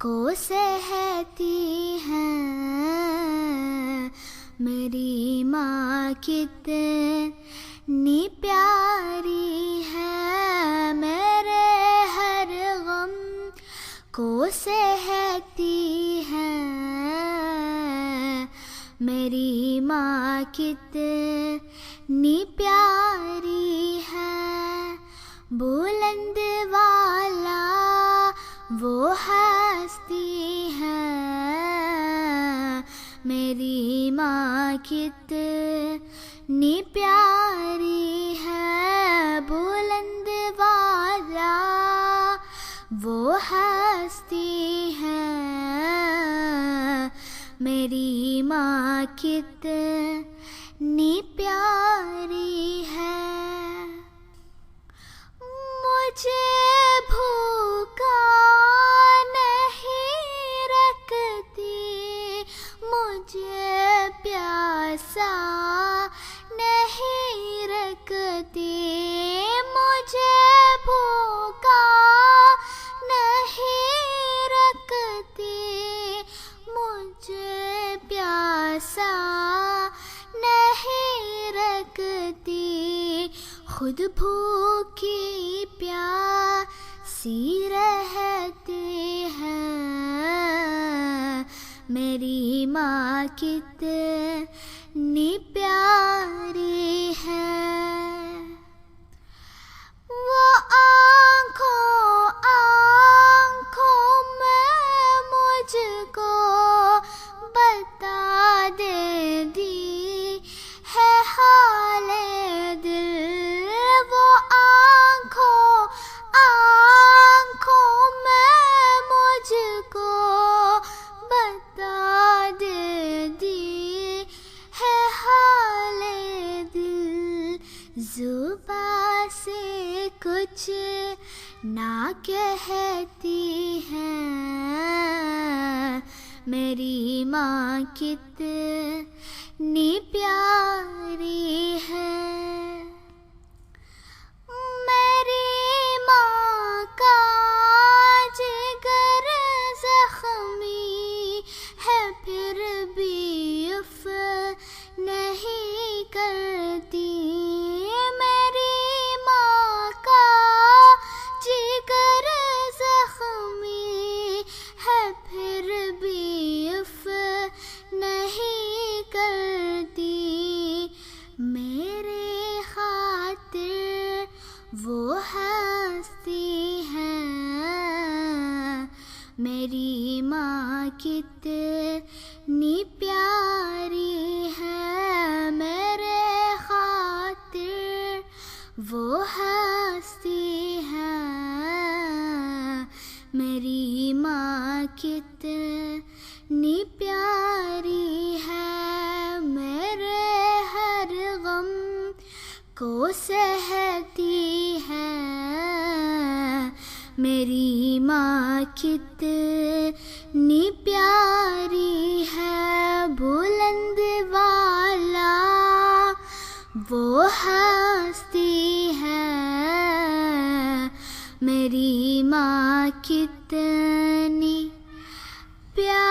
को सहती है। मेरी माँ कितनी प्यारी है, मेरे हर गम को सहती है। मेरी माँ कितनी प्यारी है, बुलंद वाला वो हस्ती है। मेरी माँ कितनी प्यारी है, बुलंद वाला वो हस्ती है। मेरी माँ कितनी प्यारी है। मुझे भूखा नहीं रखती, मुझे प्यासा नहीं रखती। मुझे भूखा नहीं रखती, मुझे प्यासा नहीं रखती। खुद भूखी प्यासी रहती है। मेरी माँ कितनी प्यारी है। वो आँखों आँखों में मुझको बता देती है हाले दिल। वो आँखों आँखों में मुझको बता देती है हाले दिल। जुबां से कुछ ना कहती है, मेरी माँ कितनी प्यारी है। मेरी माँ का जिगर जख्मी है, फिर भी उफ नहीं करती। मेरी माँ का जिगर जख्मी है, फिर भी उफ नहीं करती। मेरे खातिर वो हस्ती है। मेरी माँ कितनी प्यारी है, मेरे खातिर वो हस्ती है। मेरी माँ कितनी प्यारी है, मेरे हर गम को सहती है। मेरी माँ कितनी प्यारी है, बुलंद वाला वो हस्ती है। मेरी माँ कितनी प्यारी